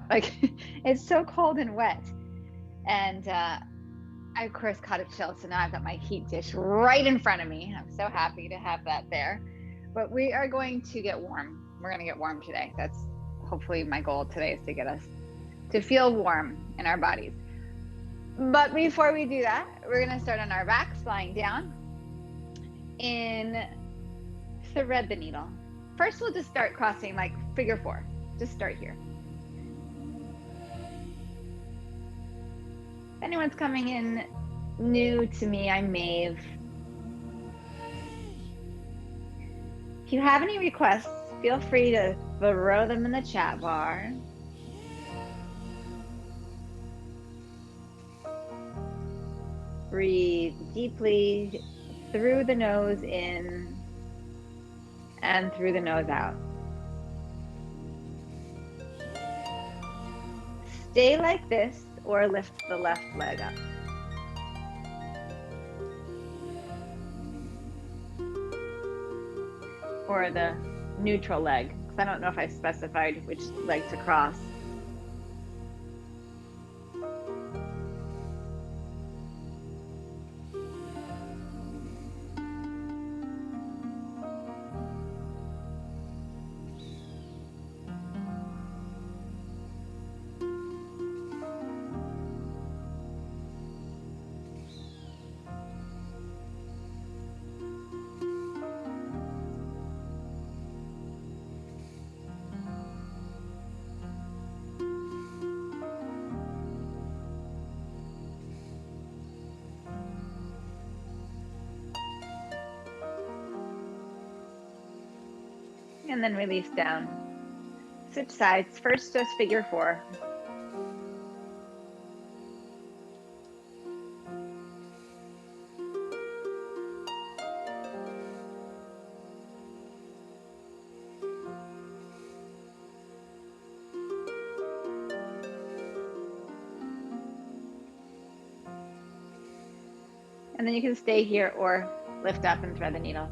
Like it's so cold and wet. And I, of course, caught a chill. So now I've got my heat dish right in front of me. I'm so happy to have that there. But we are going to get warm. We're going to get warm today. That's hopefully my goal today is to get us to feel warm in our bodies. But before we do that, we're going to start on our backs, lying down, and thread the needle. First, we'll just start crossing like figure four. Just start here. If anyone's coming in new to me, I'm Maeve. If you have any requests, feel free to throw them in the chat bar. Breathe deeply through the nose in and through the nose out. Stay like this or lift the left leg up. Or the neutral leg, because I don't know if I specified which leg to cross. And then release down. Switch sides. First, just figure four. And then you can stay here or lift up and thread the needle.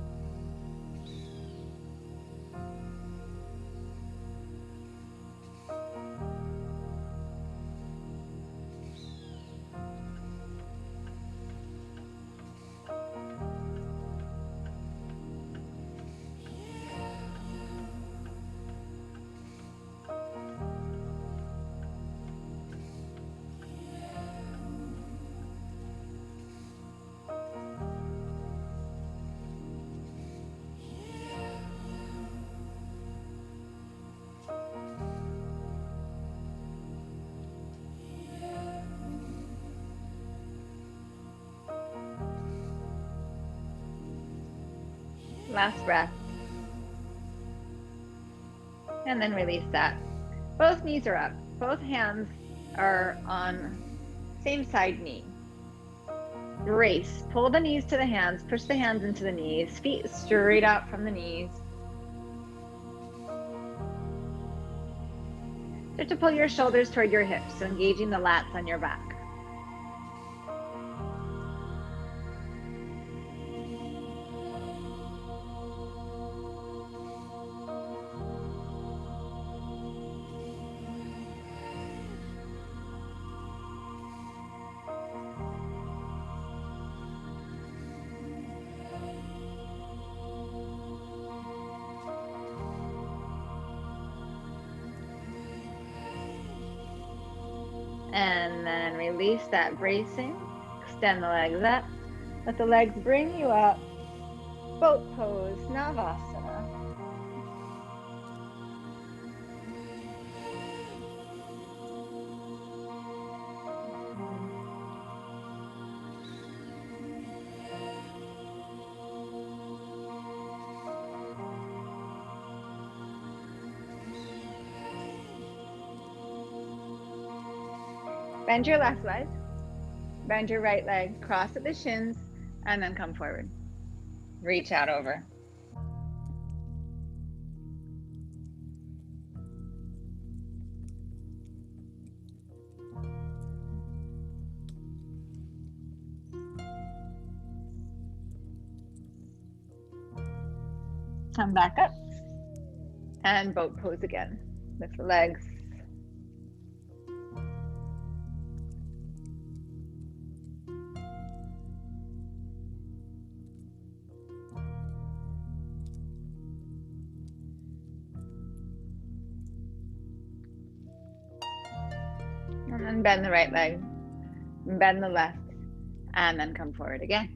Last breath. And then release that. Both knees are up. Both hands are on same side knee. Brace. Pull the knees to the hands. Push the hands into the knees. Feet straight out from the knees. Start to pull your shoulders toward your hips, so engaging the lats on your back. And then release that bracing. Extend the legs up. Let the legs bring you up. Boat pose, Navasana. Bend your left leg. Bend your right leg. Cross at the shins and then come forward. Reach out over. Come back up and boat pose again. Lift the legs. And then bend the right leg, bend the left, and then come forward again.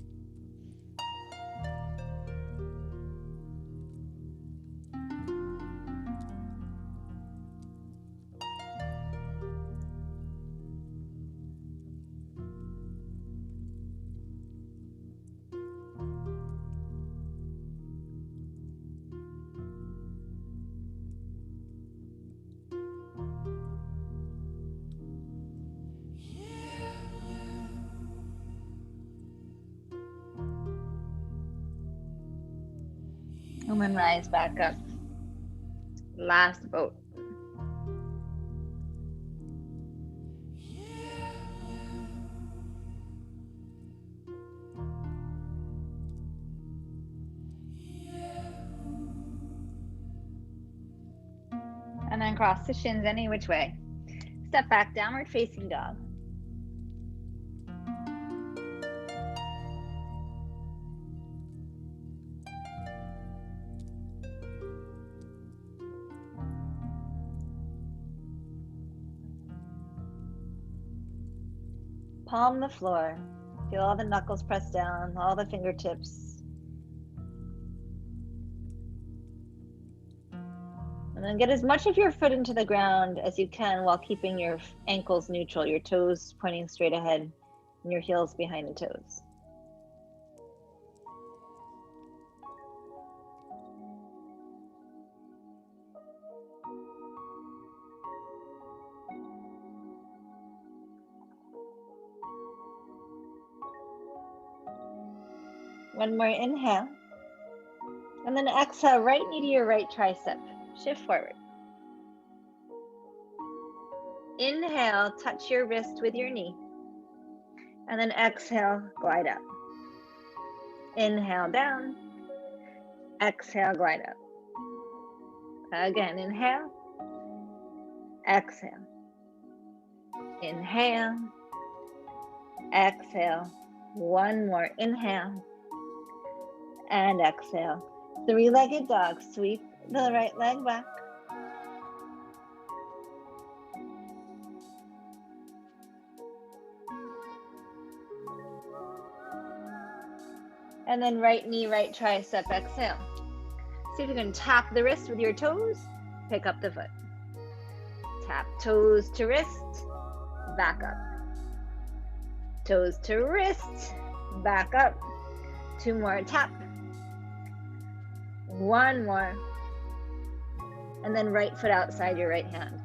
And then rise back up. Last boat. And then cross the shins any which way. Step back, downward facing dog. Palm the floor. Feel all the knuckles pressed down, all the fingertips. And then get as much of your foot into the ground as you can while keeping your ankles neutral, your toes pointing straight ahead and your heels behind the toes. One more inhale. And then exhale, right knee to your right tricep. Shift forward. Inhale, touch your wrist with your knee. And then exhale, glide up. Inhale down. Exhale, glide up. Again, inhale. Exhale. Inhale. Exhale. One more inhale. And exhale. Three-legged dog. Sweep the right leg back. And then right knee, right tricep, exhale. See if you can tap the wrist with your toes, pick up the foot. Tap toes to wrist, back up. Toes to wrist, back up. Two more, tap. One more. And then right foot outside your right hand.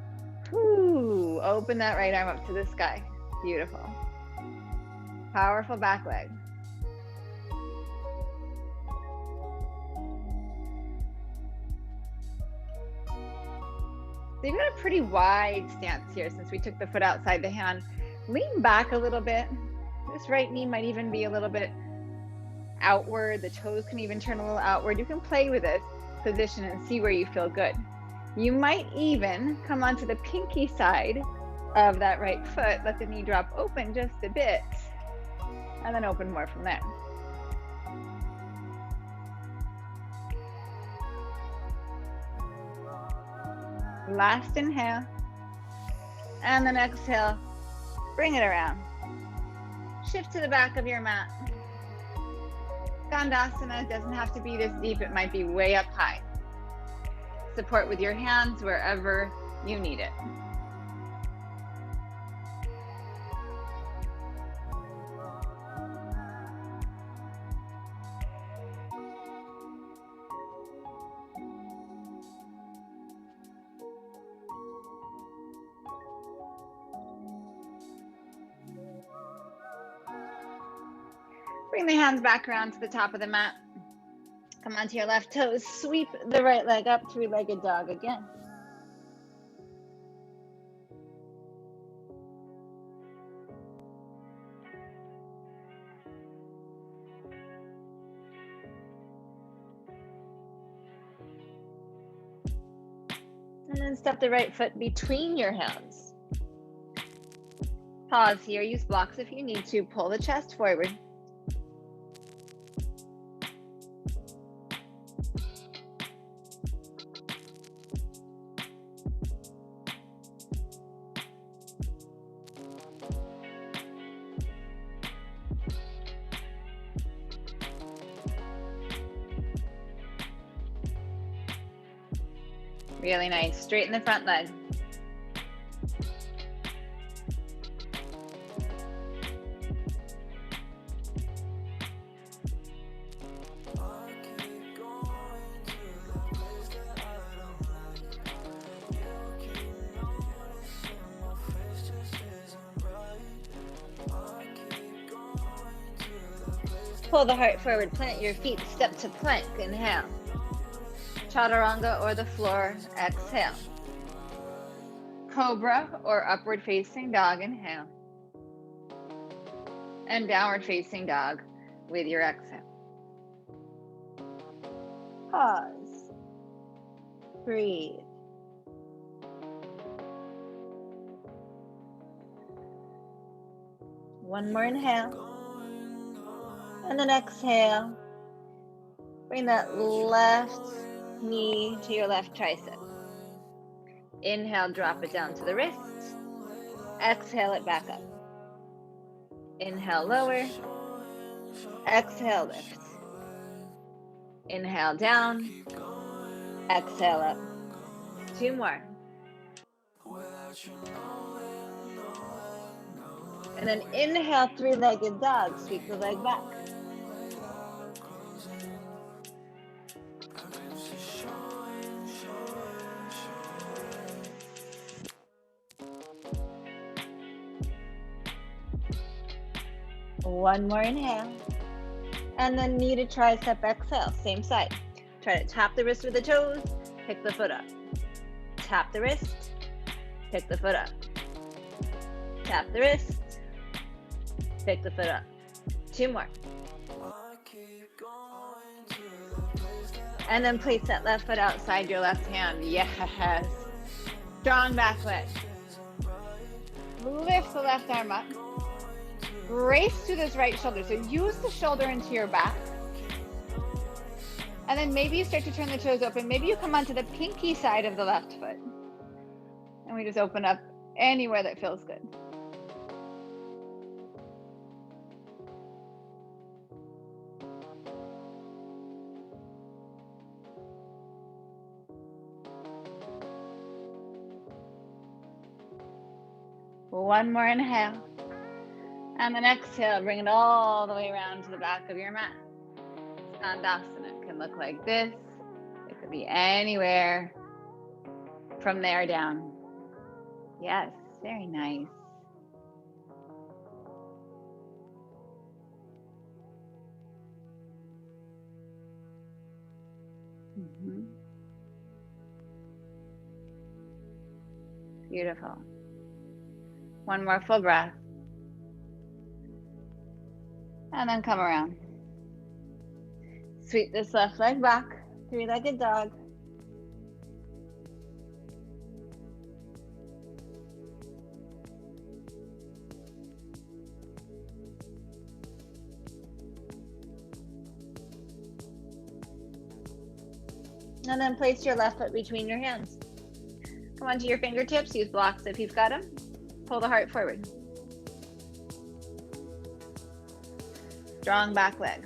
Woo, open that right arm up to the sky. Beautiful. Powerful back leg. So you've got a pretty wide stance here since we took the foot outside the hand. Lean back a little bit. This right knee might even be a little bit outward. The toes can even turn a little outward. You can play with this position and see where you feel good. You might even come onto the pinky side of that right foot. Let the knee drop open just a bit and then open more from there. Last inhale, and then exhale, bring it around. Shift to the back of your mat. Skandasana doesn't have to be this deep, it might be way up high. Support with your hands wherever you need it. Bring the hands back around to the top of the mat. Come onto your left toes. Sweep the right leg up, three-legged dog again. And then step the right foot between your hands. Pause here. Use blocks if you need to. Pull the chest forward. Really nice. Straighten the front leg. Pull the heart forward, plant your feet, step to plank, inhale. Chaturanga or the floor, exhale. Cobra or upward facing dog, inhale. And downward facing dog with your exhale. Pause. Breathe. One more inhale. And then exhale. Bring that left knee to your left tricep. Inhale, drop it down to the wrist. Exhale it back up. Inhale, lower. Exhale, lift. Inhale, down. Exhale, up. 2 more. And then inhale, 3-legged dog. Sweep the leg back. One more inhale. And then knee to tricep, exhale, same side. Try to tap the wrist with the toes, pick the foot up. Tap the wrist, pick the foot up. Tap the wrist, pick the foot up. 2 more. And then place that left foot outside your left hand. Yes. Strong back leg. Lift the left arm up. Brace to this right shoulder. So use the shoulder into your back. And then maybe you start to turn the toes open. Maybe you come onto the pinky side of the left foot. And we just open up anywhere that feels good. One more inhale. And then exhale, bring it all the way around to the back of your mat. Skandasana can look like this. It could be anywhere from there down. Yes, very nice. Beautiful. One more full breath. And then come around. Sweep this left leg back, 3-legged dog. And then place your left foot between your hands. Come onto your fingertips, use blocks if you've got them. Pull the heart forward. Strong back leg.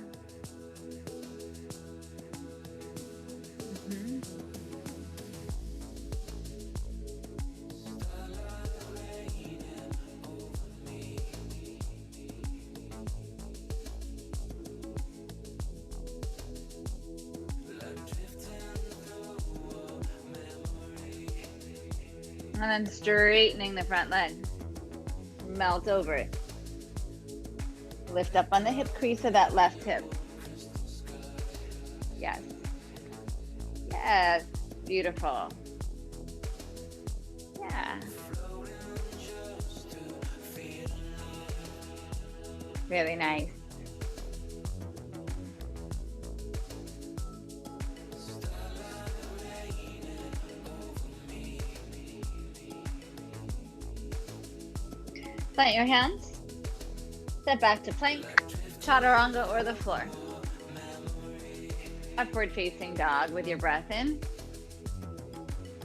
And then straightening the front leg. Melt over it. Lift up on the hip crease of that left hip. Yes. Yes. Beautiful. Yeah. Really nice. Plant your hands. Step back to plank, chaturanga or the floor. Upward facing dog with your breath in.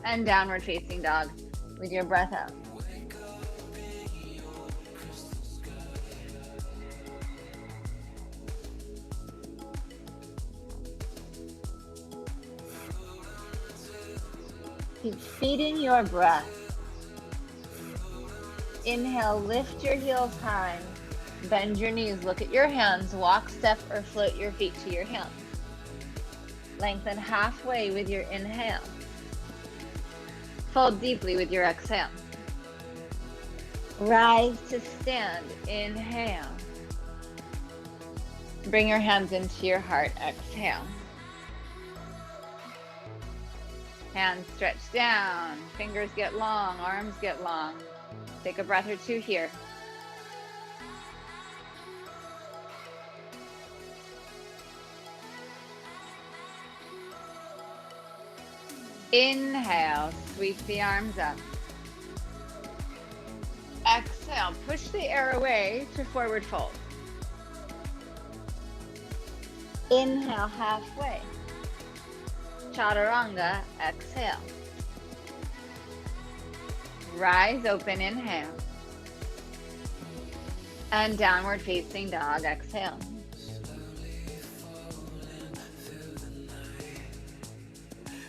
And downward facing dog with your breath out. Keep feeding your breath. Inhale, lift your heels high. Bend your knees, look at your hands, walk, step, or float your feet to your hands. Lengthen halfway with your inhale. Fold deeply with your exhale. Rise to stand, inhale. Bring your hands into your heart, exhale. Hands stretch down, fingers get long, arms get long. Take a breath or two here. Inhale, sweep the arms up. Exhale, push the air away to forward fold. Inhale, halfway. Chaturanga, exhale. Rise, open, inhale. And downward facing dog, exhale.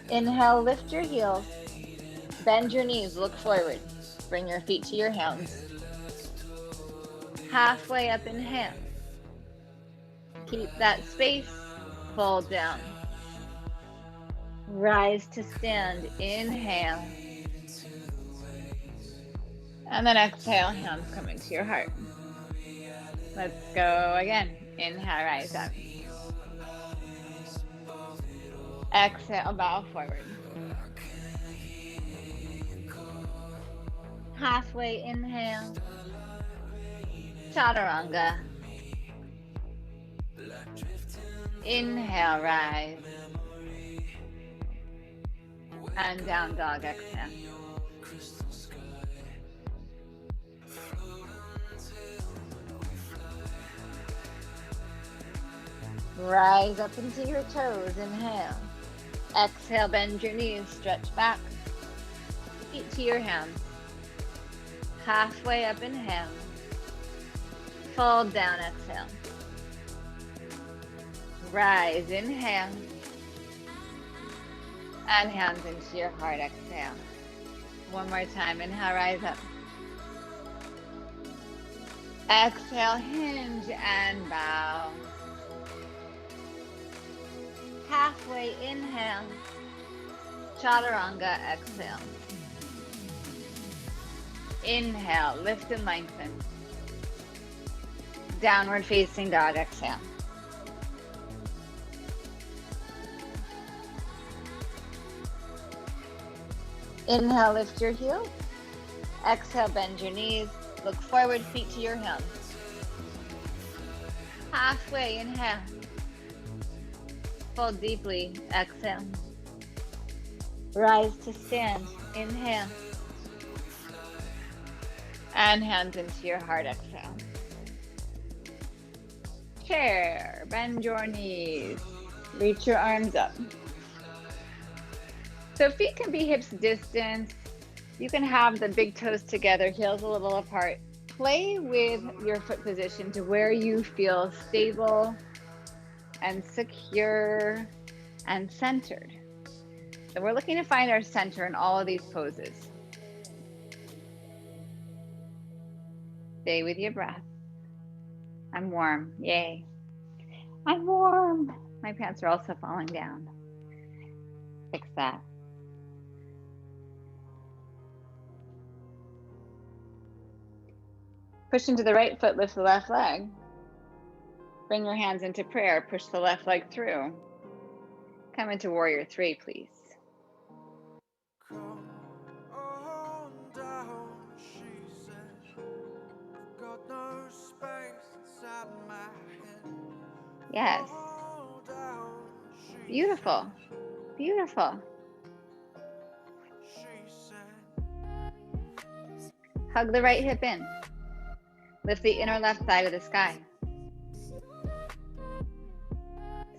Inhale, lift your heels. Bend your knees, look forward. Bring your feet to your hands. Halfway up, inhale. Keep that space, fold down. Rise to stand, inhale. And then exhale, hands come into your heart. Let's go again. Inhale, rise up. Exhale, bow forward. Halfway, inhale. Chaturanga. Inhale, rise. And down dog, exhale. Rise up into your toes, inhale. Exhale, bend your knees, stretch back. Feet to your hands. Halfway up, inhale. Fold down, exhale. Rise, inhale. And hands into your heart, exhale. One more time, inhale, rise up. Exhale, hinge and bow. Halfway, inhale. Chaturanga, exhale. Inhale, lift and lengthen. Downward facing dog, exhale. Inhale, lift your heels. Exhale, bend your knees. Look forward, feet to your hands. Halfway, inhale. Fold deeply, exhale. Rise to stand, inhale. And hands into your heart, exhale. Chair, bend your knees. Reach your arms up. So feet can be hips distance. You can have the big toes together, heels a little apart. Play with your foot position to where you feel stable and secure and centered. So we're looking to find our center in all of these poses. Stay with your breath. I'm warm, yay. I'm warm. My pants are also falling down. Fix that. Push into the right foot, lift the left leg. Bring your hands into prayer, push the left leg through. Come into warrior three, please. Come on down, she said. Got no space inside my head. Yes. Down, beautiful. Beautiful. She said. Hug the right hip in. Lift the inner left thigh to the sky.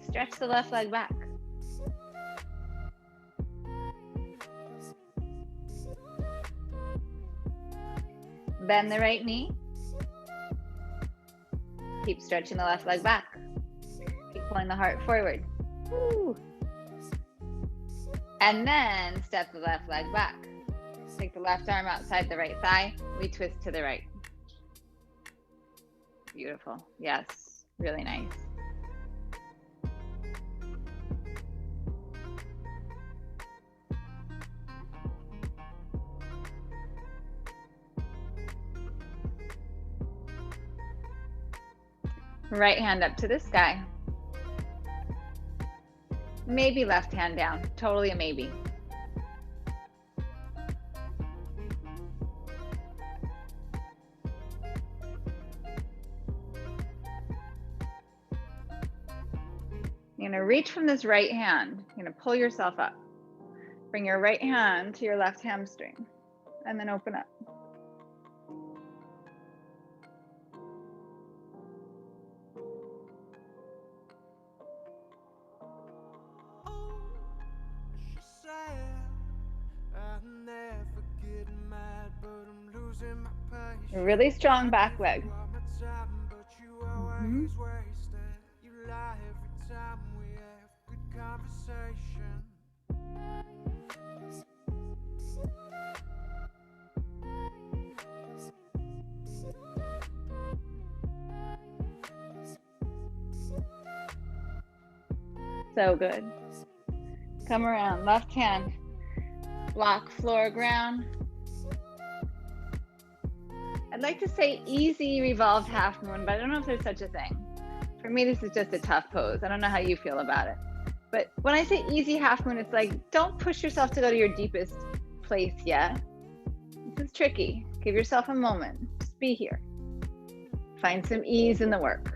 Stretch the left leg back. Bend the right knee. Keep stretching the left leg back. Keep pulling the heart forward. Woo. And then step the left leg back. Take the left arm outside the right thigh. We twist to the right. Beautiful. Yes, really nice. Right hand up to the sky. Maybe left hand down. Totally a maybe. You're going to reach from this right hand. You're going to pull yourself up. Bring your right hand to your left hamstring and then open up. She said, I'm never getting mad, but I'm losing my patience. Really strong back leg. You are my time, but you always waste it. You lie every time we have good conversation. So good. Come around, left hand, block floor, ground. I'd like to say easy revolved half moon, but I don't know if there's such a thing. For me, this is just a tough pose. I don't know how you feel about it. But when I say easy half moon, it's like, don't push yourself to go to your deepest place yet. This is tricky. Give yourself a moment. Just be here. Find some ease in the work.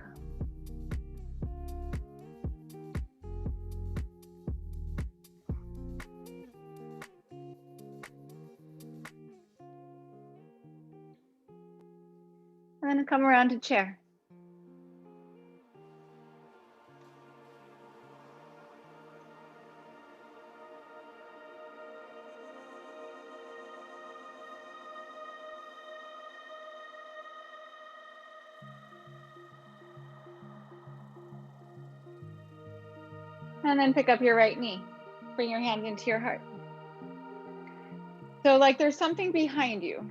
And then come around to chair. And then pick up your right knee. Bring your hand into your heart. So like there's something behind you.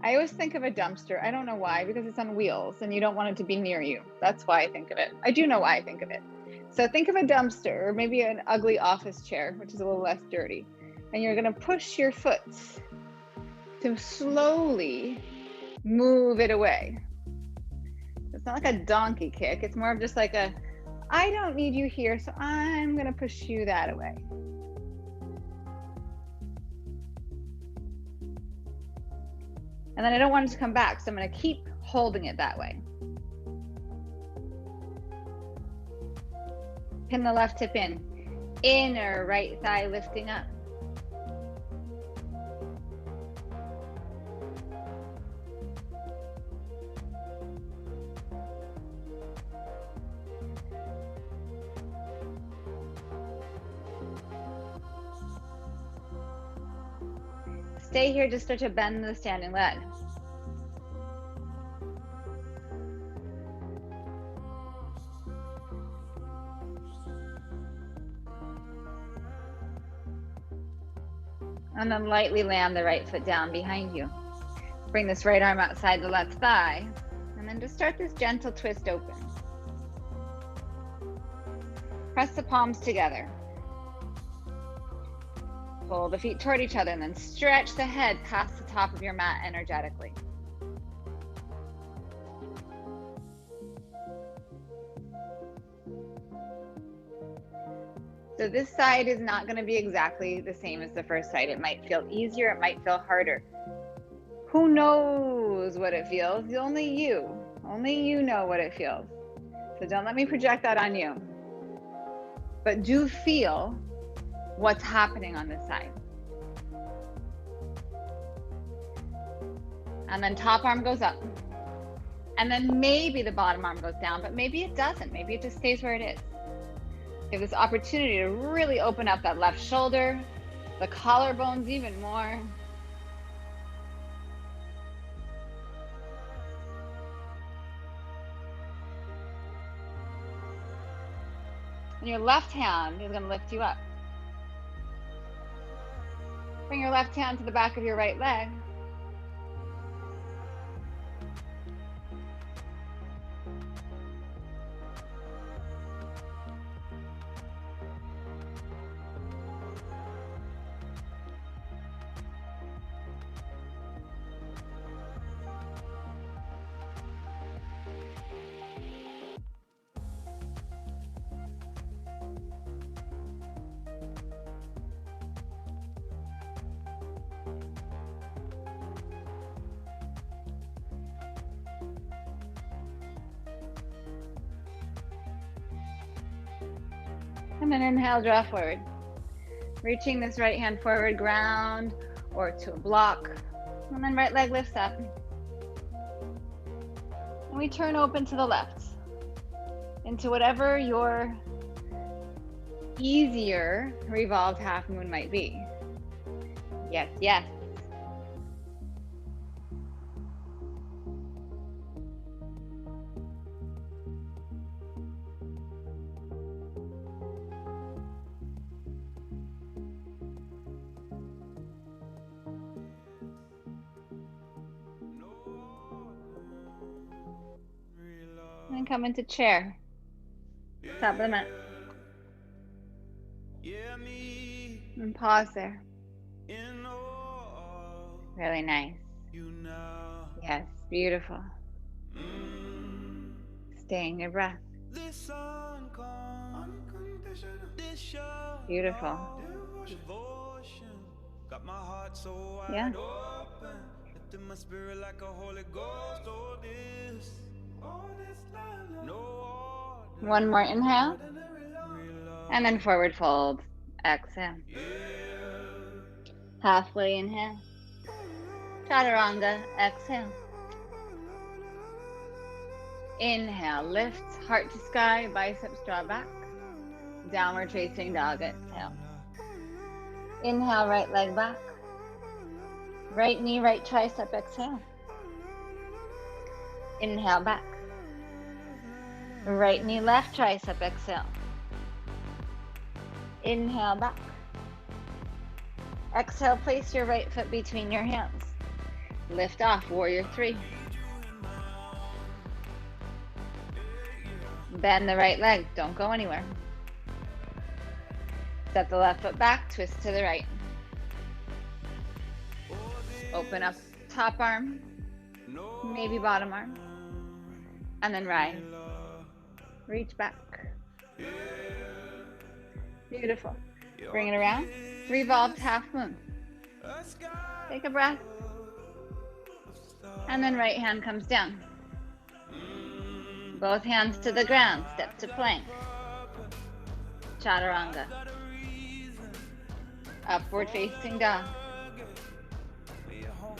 I always think of a dumpster. I don't know why, because it's on wheels and you don't want it to be near you. That's why I think of it. I do know why I think of it. So think of a dumpster, or maybe an ugly office chair, which is a little less dirty. And you're going to push your foot to slowly move it away. It's not like a donkey kick. It's more of just like a, I don't need you here, so I'm going to push you that away. And then I don't want it to come back, so I'm going to keep holding it that way. Pin the left hip in. Inner right thigh lifting up. Stay here, just start to bend the standing leg. And then lightly land the right foot down behind you. Bring this right arm outside the left thigh. And then just start this gentle twist open. Press the palms together. Pull the feet toward each other and then stretch the head past the top of your mat energetically. So this side is not going to be exactly the same as the first side. It might feel easier, it might feel harder. Who knows what it feels? Only you know what it feels. So don't let me project that on you. But do feel what's happening on this side. And then top arm goes up. And then maybe the bottom arm goes down, but maybe it doesn't. Maybe it just stays where it is. You have this opportunity to really open up that left shoulder, the collarbones even more. And your left hand is going to lift you up. your left hand to the back of your right leg. And then inhale, draw forward. Reaching this right hand forward, ground or to a block. And then right leg lifts up. And we turn open to the left into whatever your easier revolved half moon might be. Yes, yes. And come into chair. Top of the mat. And pause there. Really nice. Yes, beautiful. Stay in your breath. Beautiful. Yeah. One more inhale. And then forward fold. Exhale. Halfway inhale. Chaturanga. Exhale. Inhale. Lift. Heart to sky. Biceps draw back. Downward facing dog. Exhale. Inhale. Right leg back. Right knee, right tricep. Exhale. Inhale back. Right knee, left tricep. Exhale. Inhale back. Exhale, place your right foot between your hands. Lift off, warrior three. Bend the right leg, don't go anywhere. Step the left foot back, twist to the right. Open up top arm, maybe bottom arm. And then rise. Reach back. Beautiful. Bring it around. Revolved half moon. Take a breath. And then right hand comes down. Both hands to the ground. Step to plank. Chaturanga. Upward facing dog.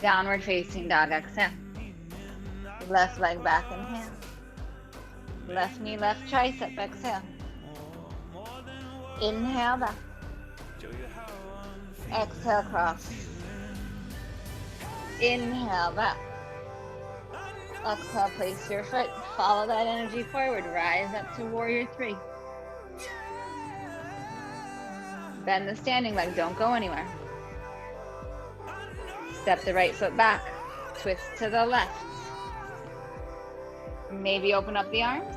Downward facing dog. Exhale. Left leg back, inhale. Left knee, left tricep. Exhale. Inhale back. Exhale, cross. Inhale back. Exhale, place your foot. Follow that energy forward. Rise up to warrior three. Bend the standing leg. Don't go anywhere. Step the right foot back. Twist to the left. Maybe open up the arms.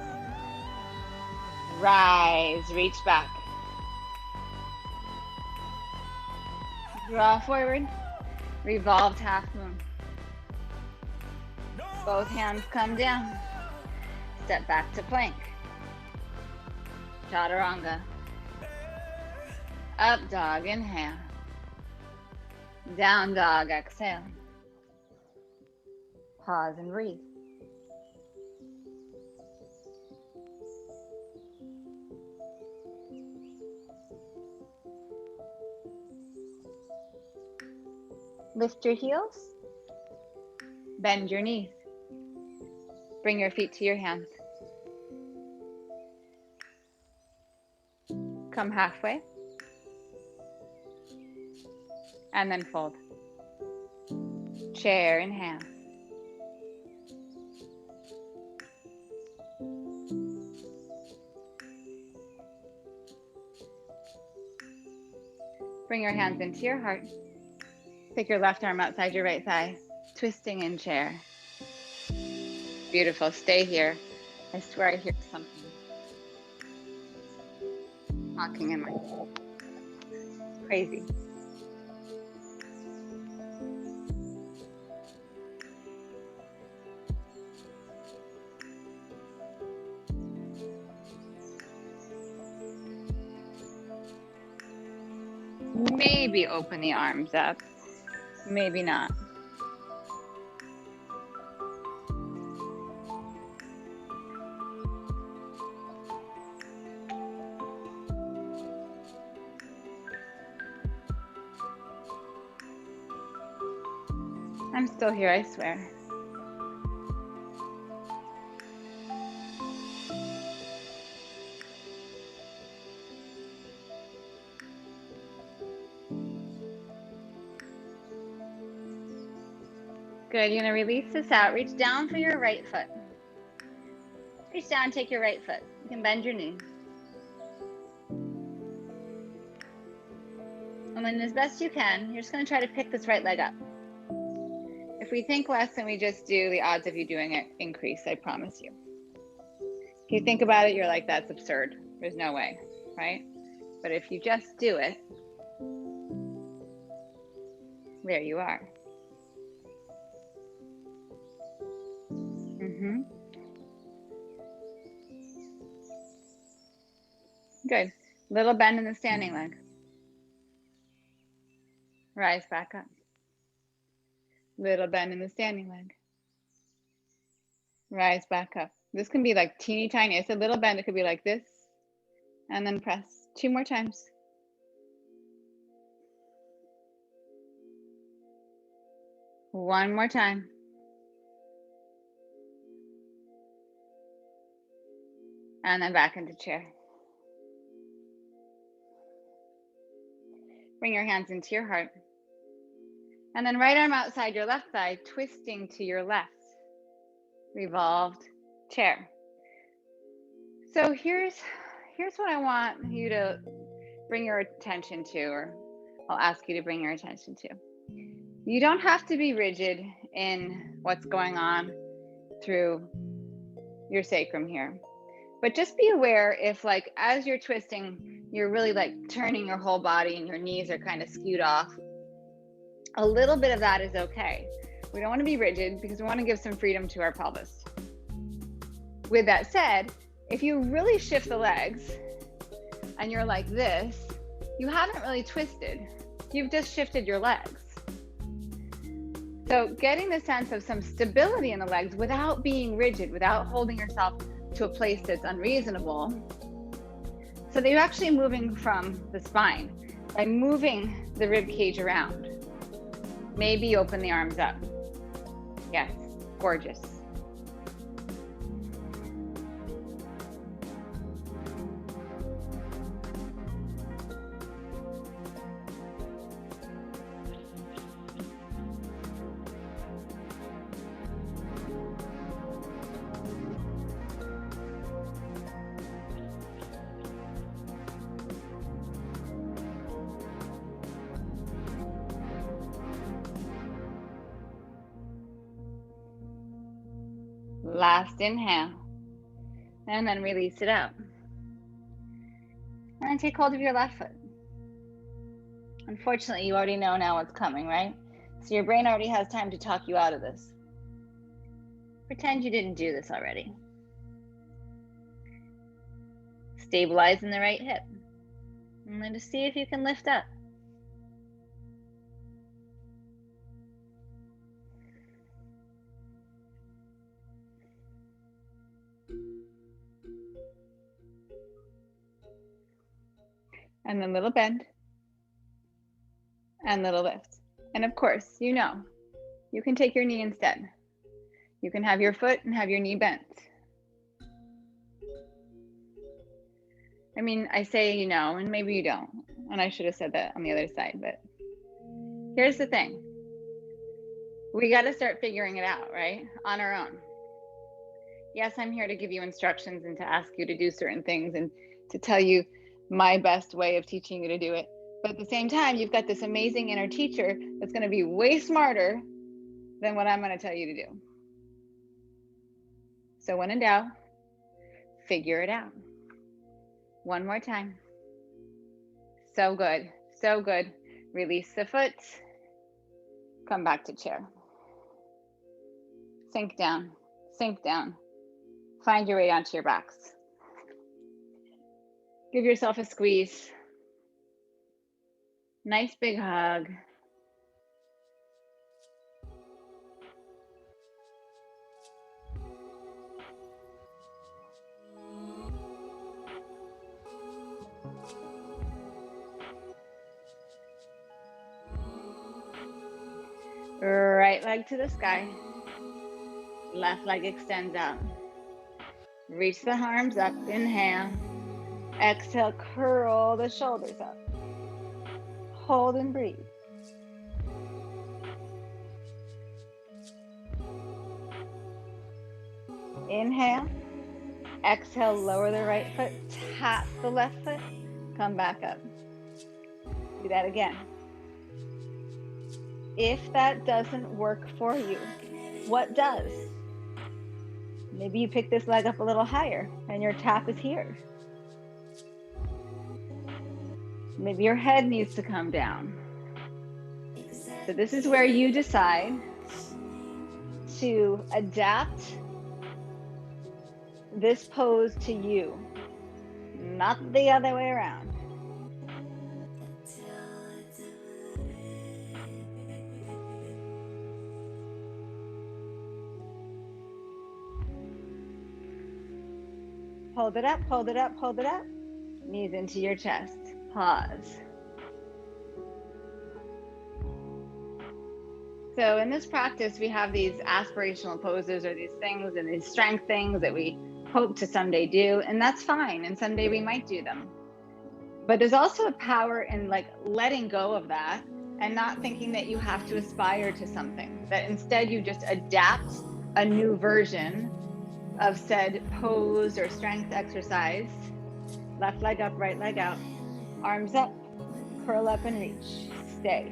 Rise. Reach back. Draw forward. Revolved half moon. Both hands come down. Step back to plank. Chaturanga. Up dog, inhale. Down dog, exhale. Pause and breathe. Lift your heels. Bend your knees. Bring your feet to your hands. Come halfway. And then fold. Chair, inhale. Bring your hands into your heart. Take your left arm outside your right thigh, twisting in chair. Beautiful. Stay here. I swear I hear something talking in my head. Crazy. Maybe open the arms up. Maybe not. I'm still here, I swear. Good, you're gonna release this out. Reach down for your right foot. Reach down, take your right foot. You can bend your knee. And then as best you can, you're just gonna try to pick this right leg up. If we think less than we just do, the odds of you doing it increase, I promise you. If you think about it, you're like, that's absurd. There's no way, right? But if you just do it, there you are. Good. Little bend in the standing leg. Rise back up. Little bend in the standing leg. Rise back up. This can be like teeny tiny. It's a little bend. It could be like this. And then press 2 more times. One more time. And then back into chair. Bring your hands into your heart. And then right arm outside your left thigh, twisting to your left. Revolved chair. So here's what I want you to bring your attention to, or I'll ask you to bring your attention to. You don't have to be rigid in what's going on through your sacrum here. But just be aware if, like, as you're twisting, you're really like turning your whole body and your knees are kind of skewed off. A little bit of that is okay. We don't want to be rigid because we want to give some freedom to our pelvis. With that said, if you really shift the legs and you're like this, you haven't really twisted. You've just shifted your legs. So getting the sense of some stability in the legs without being rigid, without holding yourself to a place that's unreasonable, so that you're actually moving from the spine by moving the rib cage around. Maybe open the arms up. Yes, gorgeous. Last inhale, and then release it out. And then take hold of your left foot. Unfortunately, you already know now what's coming, right? So your brain already has time to talk you out of this. Pretend you didn't do this already. Stabilize in the right hip. And then just see if you can lift up. And then little bend and little lift. And of course, you know, you can take your knee instead. You can have your foot and have your knee bent. I mean, I say you know, and maybe you don't. And I should have said that on the other side, but here's the thing. We got to start figuring it out, right? On our own. Yes, I'm here to give you instructions and to ask you to do certain things and to tell you my best way of teaching you to do it. But at the same time, you've got this amazing inner teacher that's going to be way smarter than what I'm going to tell you to do. So when in doubt, figure it out. One more time. So good. So good. Release the foot. Come back to chair. Sink down. Sink down. Find your way onto your backs. Give yourself a squeeze. Nice big hug. Right leg to the sky. Left leg extends out. Reach the arms up. Inhale. Exhale, curl the shoulders up. Hold and breathe. Inhale. Exhale, lower the right foot. Tap the left foot. Come back up. Do that again. If that doesn't work for you, what does? Maybe you pick this leg up a little higher and your tap is here. Maybe your head needs to come down. So this is where you decide to adapt this pose to you, not the other way around. Hold it up, hold it up, hold it up. Knees into your chest. Pause. So in this practice, we have these aspirational poses or these things and these strength things that we hope to someday do, and that's fine. And someday we might do them. But there's also a power in like letting go of that and not thinking that you have to aspire to something, that instead you just adapt a new version of said pose or strength exercise. Left leg up, right leg out, arms up, curl up and reach, stay.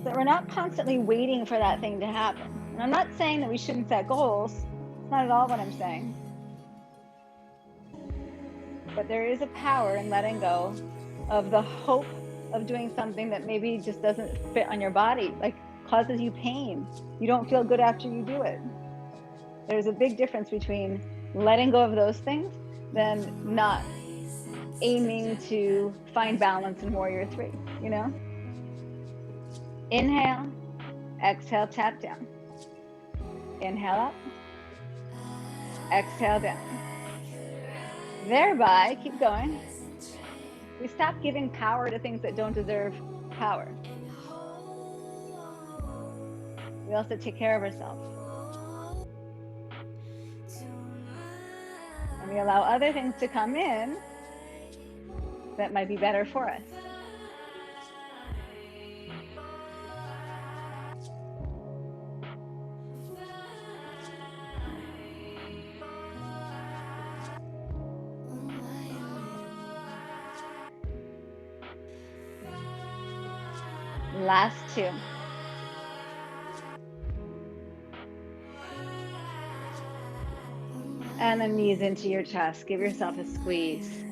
So we're not constantly waiting for that thing to happen. And I'm not saying that we shouldn't set goals. It's not at all what I'm saying. But there is a power in letting go of the hope of doing something that maybe just doesn't fit on your body, like causes you pain. You don't feel good after you do it. There's a big difference between letting go of those things than not aiming to find balance in Warrior 3, you know? Inhale, exhale, tap down. Inhale up, exhale down. Thereby, keep going. We stop giving power to things that don't deserve power. We also take care of ourselves. And we allow other things to come in that might be better for us. Last two. And then knees into your chest. Give yourself a squeeze.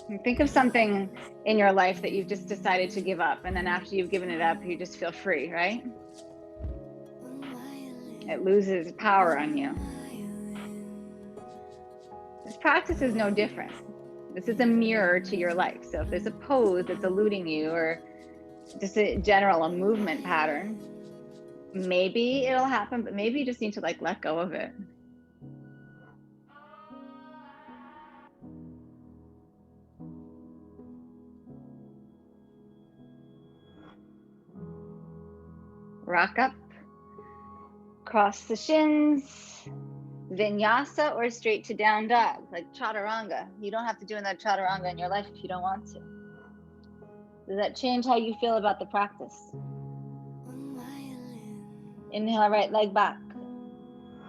And think of something in your life that you've just decided to give up. And then after you've given it up, you just feel free, right? It loses power on you. This practice is no different. This is a mirror to your life. So if there's a pose that's eluding you or just a movement pattern, maybe it'll happen, but maybe you just need to like let go of it. Rock up, cross the shins, vinyasa or straight to down dog, like chaturanga. You don't have to do that chaturanga in your life if you don't want to. Does that change how you feel about the practice? Inhale, right leg back.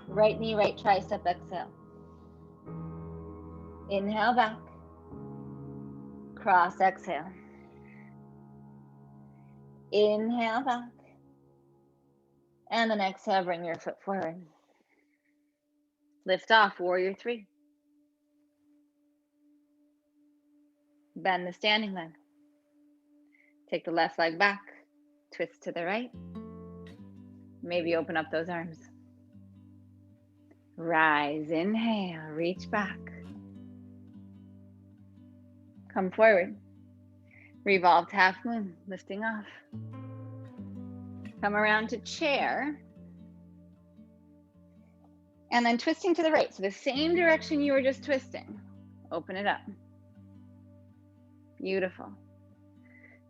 Right knee, right tricep, exhale. Inhale back. Cross, exhale. Inhale back. And then exhale, bring your foot forward. Lift off, warrior three. Bend the standing leg. Take the left leg back, twist to the right. Maybe open up those arms. Rise, inhale, reach back. Come forward. Revolved half moon, lifting off. Come around to chair. And then twisting to the right. So the same direction you were just twisting. Open it up. Beautiful.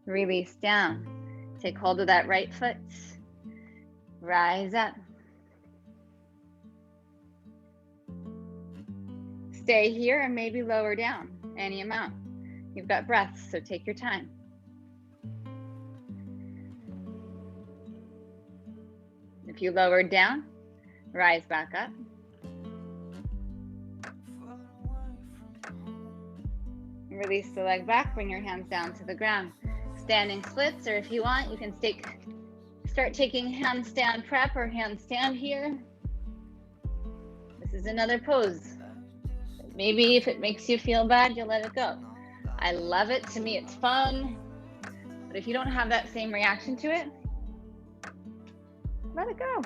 Release down. Take hold of that right foot. Rise up. Stay here and maybe lower down any amount. You've got breaths, so take your time. If you lowered down, rise back up. Release the leg back, bring your hands down to the ground. Standing splits, or if you want, you can start taking handstand prep or handstand here. This is another pose. Maybe if it makes you feel bad, you'll let it go. I love it. To me, it's fun. But if you don't have that same reaction to it, let it go.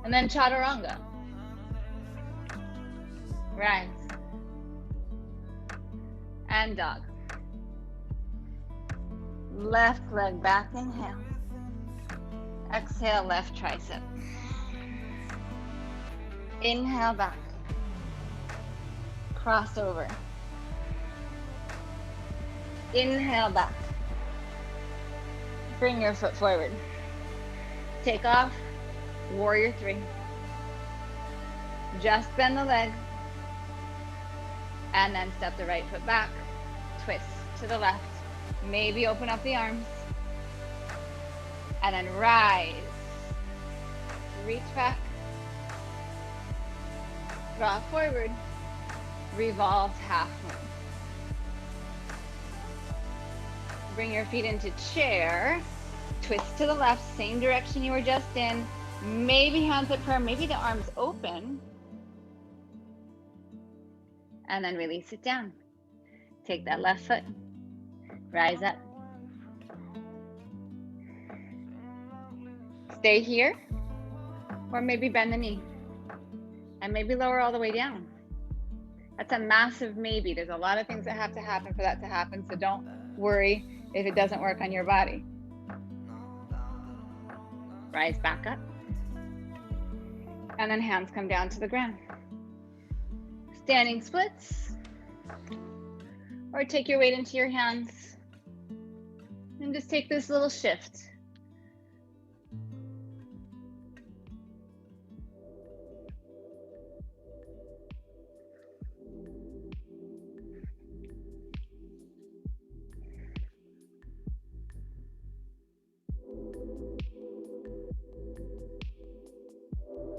And then chaturanga. Rise. And dog. Left leg back, inhale. Exhale, left tricep. Inhale back. Cross over. Inhale back. Bring your foot forward. Take off. Warrior three. Just bend the leg. And then step the right foot back. Twist to the left. Maybe open up the arms. And then rise. Reach back. Draw forward. Revolve half moon. Bring your feet into chair. Twist to the left, same direction you were just in. Maybe hands at prayer, maybe the arms open. And then release it down. Take that left foot. Rise up. Stay here. Or maybe bend the knee. And maybe lower all the way down. That's a massive maybe. There's a lot of things that have to happen for that to happen. So don't worry if it doesn't work on your body. Rise back up. And then hands come down to the ground. Standing splits. Or take your weight into your hands. And just take this little shift.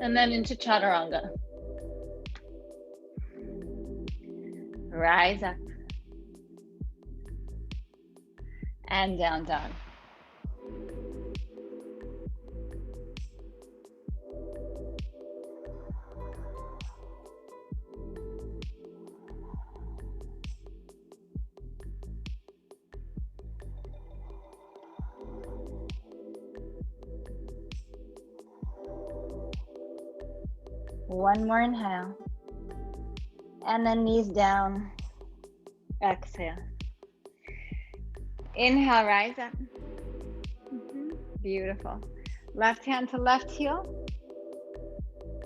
And then into chaturanga. Rise up. And down dog. One more inhale. And then knees down. Exhale. Inhale, rise up. Beautiful. Left hand to left heel.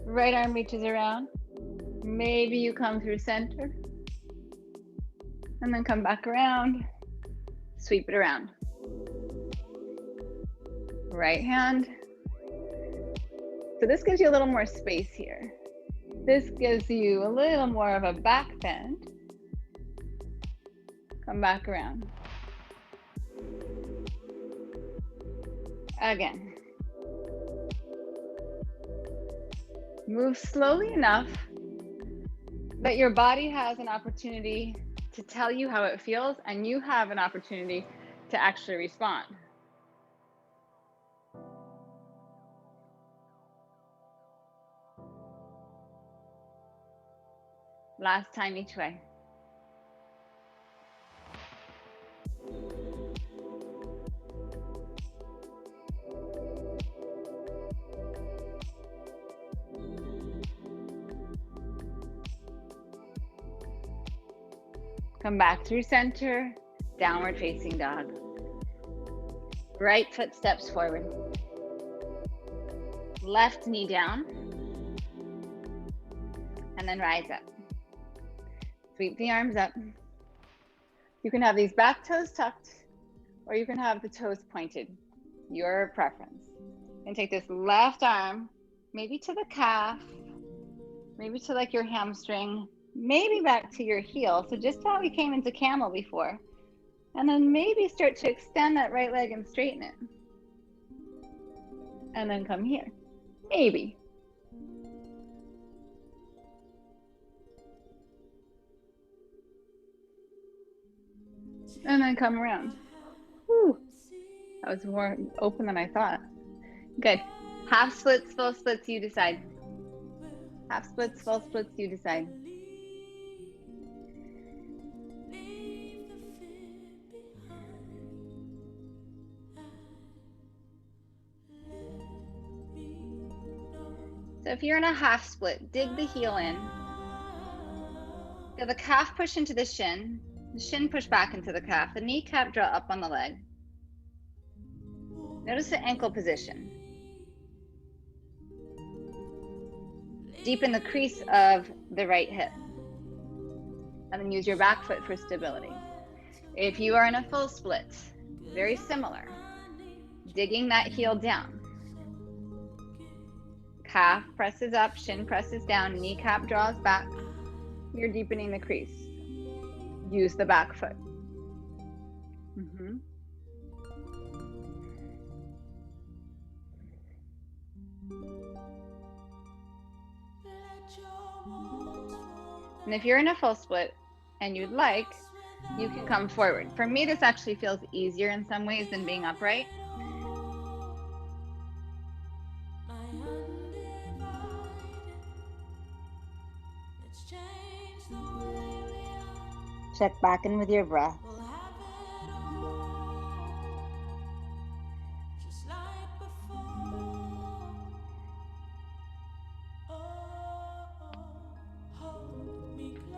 Right arm reaches around. Maybe you come through center. And then come back around. Sweep it around. Right hand. So this gives you a little more space here. This gives you a little more of a back bend. Come back around. Again. Move slowly enough that your body has an opportunity to tell you how it feels, and you have an opportunity to actually respond. Last time each way. Come back through center, downward facing dog. Right foot steps forward. Left knee down. And then rise up. Sweep the arms up. You can have these back toes tucked, or you can have the toes pointed, your preference. And take this left arm, maybe to the calf, maybe to like your hamstring, maybe back to your heel. So just how we came into camel before. And then maybe start to extend that right leg and straighten it. And then come here, maybe. And then come around. Whew. That was more open than I thought. Good. Half splits, full splits, you decide. Half splits, full splits, you decide. So if you're in a half split, dig the heel in. Feel the calf push into the shin push back into the calf, the kneecap draw up on the leg. Notice the ankle position. Deepen the crease of the right hip. And then use your back foot for stability. If you are in a full split, very similar. Digging that heel down. Calf presses up, shin presses down, kneecap draws back. You're deepening the crease. Use the back foot. And if you're in a full split and you'd like, you can come forward. For me, this actually feels easier in some ways than being upright. Check back in with your breath.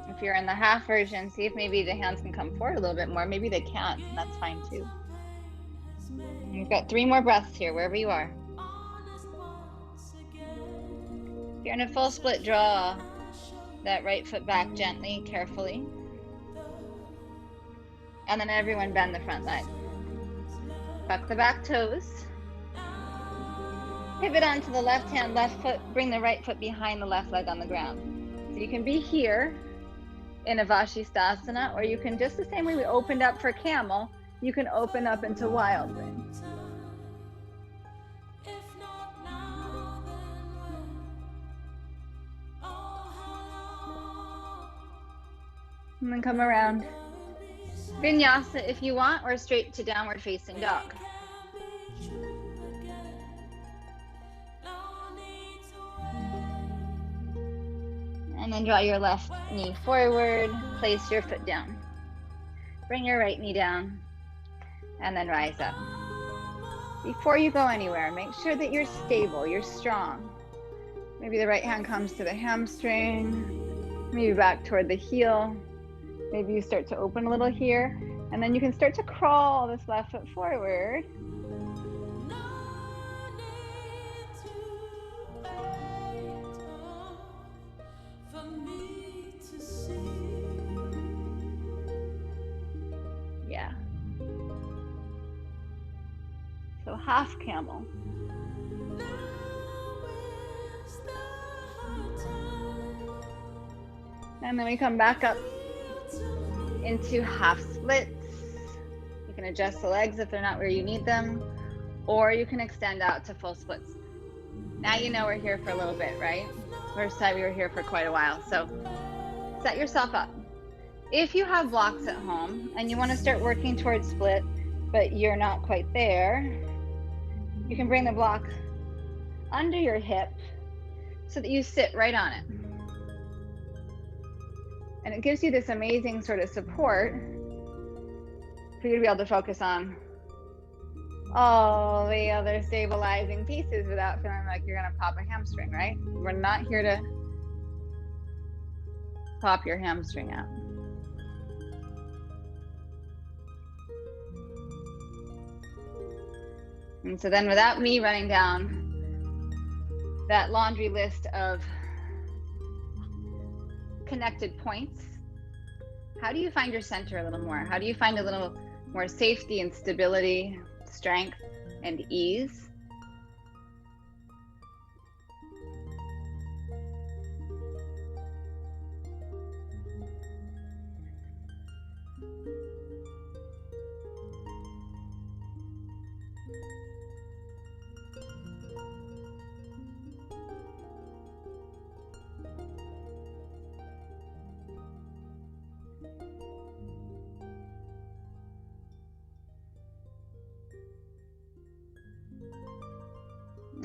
If you're in the half version, see if maybe the hands can come forward a little bit more. Maybe they can't, and that's fine too. You've got 3 more breaths here, wherever you are. If you're in a full split, draw that right foot back gently, carefully. And then everyone bend the front leg. Tuck the back toes. Pivot onto the left hand, left foot, bring the right foot behind the left leg on the ground. So you can be here in a Vashisthasana, or you can, just the same way we opened up for camel, you can open up into wild thing. And then come around. Vinyasa if you want, or straight to downward facing dog. And then draw your left knee forward, place your foot down. Bring your right knee down, and then rise up. Before you go anywhere, make sure that you're stable, you're strong. Maybe the right hand comes to the hamstring, maybe back toward the heel. Maybe you start to open a little here, and then you can start to crawl this left foot forward. Yeah. So half camel. And then we come back up into half splits. You can adjust the legs if they're not where you need them, or you can extend out to full splits. Now you know we're here for a little bit, right? First time we were here for quite a while. So set yourself up. If you have blocks at home and you want to start working towards split, but you're not quite there, you can bring the block under your hip so that you sit right on it. And it gives you this amazing sort of support for you to be able to focus on all the other stabilizing pieces without feeling like you're going to pop a hamstring, right? We're not here to pop your hamstring out. And so then without me running down that laundry list of connected points, how do you find your center a little more? How do you find a little more safety and stability, strength and ease?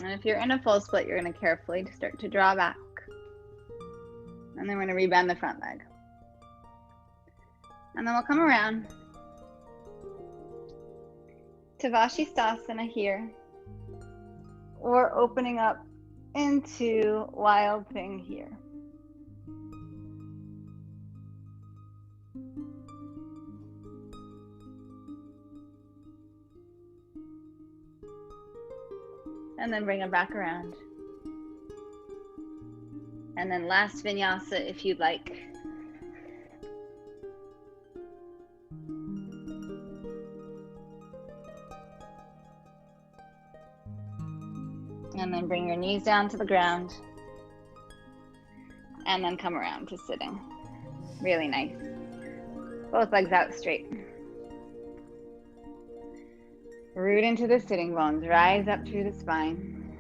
And if you're in a full split, you're going to carefully start to draw back. And then we're going to rebend the front leg. And then we'll come around to Vashisthasana here, or opening up into Wild Thing here. And then bring it back around. And then last vinyasa if you'd like. And then bring your knees down to the ground. And then come around to sitting. Really nice. Both legs out straight. Root into the sitting bones, rise up through the spine.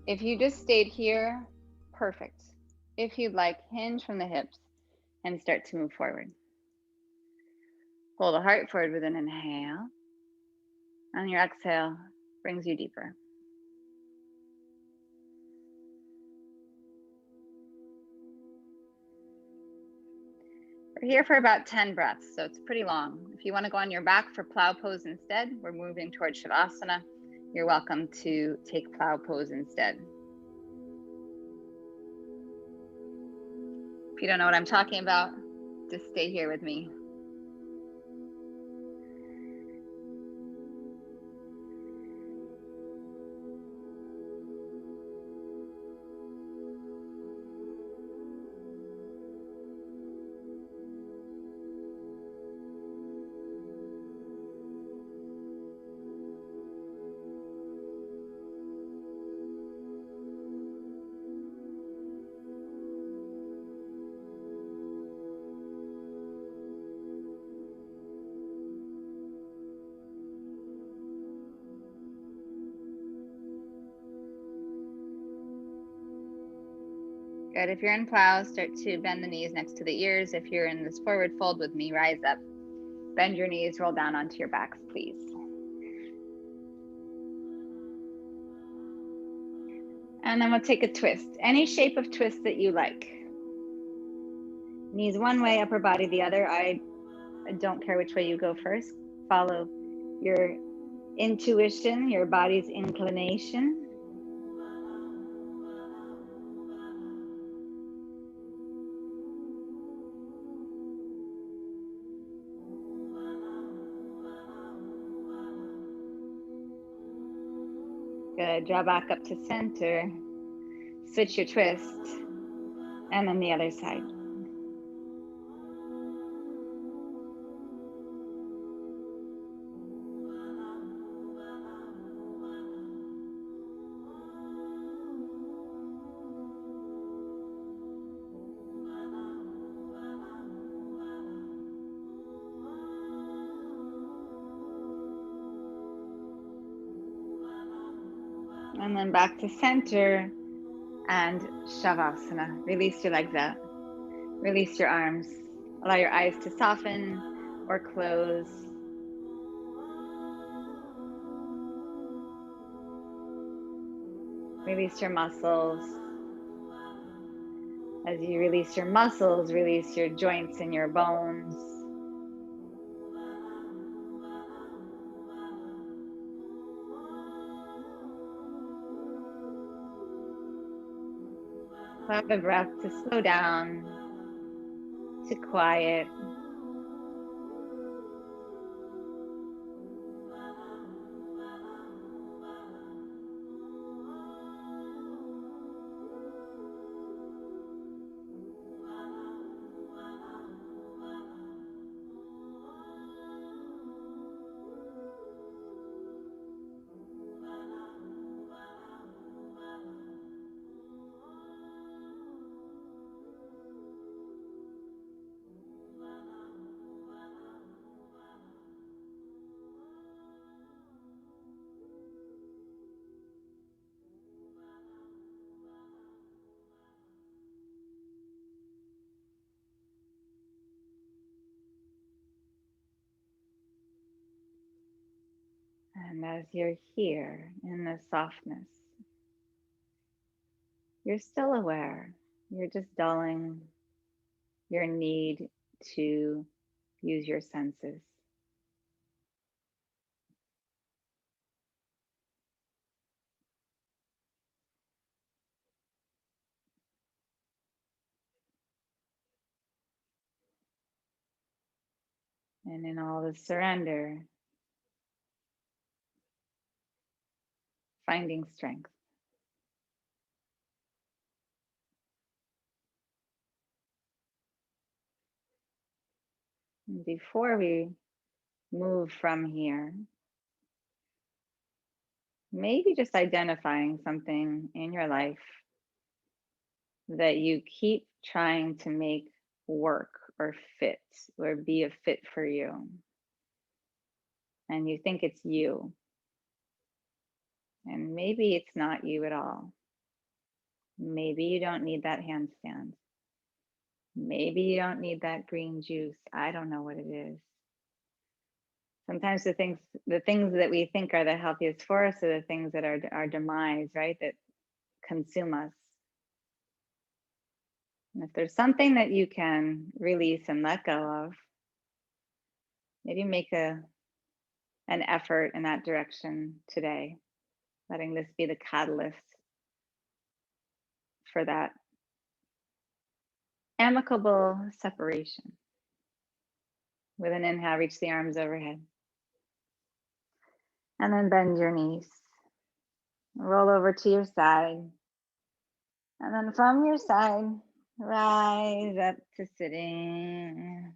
If you just stayed here, perfect. If you'd like, hinge from the hips and start to move forward. Pull the heart forward with an inhale. And your exhale brings you deeper. We're here for about 10 breaths, so it's pretty long. If you want to go on your back for plow pose instead, we're moving towards Shavasana. You're welcome to take plow pose instead. If you don't know what I'm talking about, just stay here with me. Good. If you're in plow, start to bend the knees next to the ears. If you're in this forward fold with me, rise up. Bend your knees, roll down onto your backs, please. And then we'll take a twist. Any shape of twist that you like. Knees one way, upper body the other. I don't care which way you go first. Follow your intuition, your body's inclination. Good. Draw back up to center. Switch your twist. And then the other side. And then back to center. and Shavasana. Release your legs out. Release your arms. Allow your eyes to soften or close. Release your muscles. As you release your muscles, release your joints and your bones. Allow the breath to slow down, to quiet. And as you're here in the softness, you're still aware. You're just dulling your need to use your senses. And in all the surrender, finding strength. And before we move from here, maybe just identifying something in your life that you keep trying to make work or fit or be a fit for you. And you think it's you. And maybe it's not you at all. Maybe you don't need that handstand. Maybe you don't need that green juice. I don't know what it is. Sometimes the things that we think are the healthiest for us are the things that are our demise, right? That consume us. And if there's something that you can release and let go of, maybe make an effort in that direction today, letting this be the catalyst for that amicable separation. With an inhale, reach the arms overhead. And then bend your knees. Roll over to your side. And then from your side, rise up to sitting.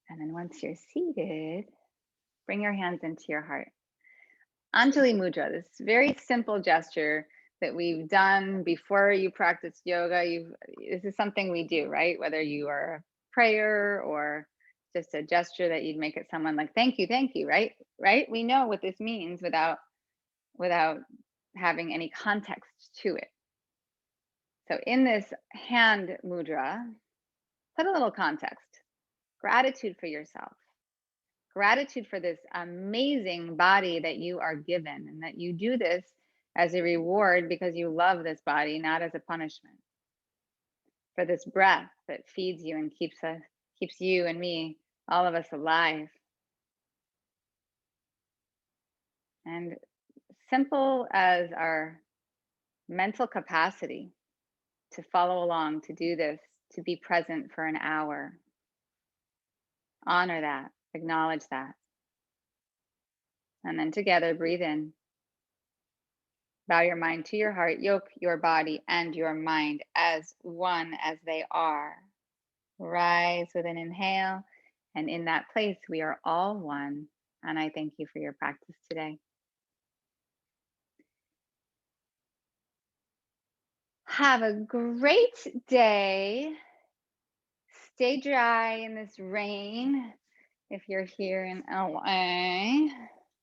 And then once you're seated, bring your hands into your heart. Anjali Mudra, this very simple gesture that we've done before you practice yoga. This is something we do, right? Whether you are a prayer or just a gesture that you'd make at someone like thank you, right? Right? We know what this means without having any context to it. So in this hand mudra, put a little context. Gratitude for yourself. Gratitude for this amazing body that you are given, and that you do this as a reward because you love this body, not as a punishment. For this breath that feeds you and keeps you and me, all of us, alive. And simple as our mental capacity to follow along, to do this, to be present for an hour. Honor that, acknowledge that. And then together, breathe in. Bow your mind to your heart, yoke your body and your mind as one as they are. Rise with an inhale. And in that place, we are all one. And I thank you for your practice today. Have a great day. Stay dry in this rain if you're here in LA.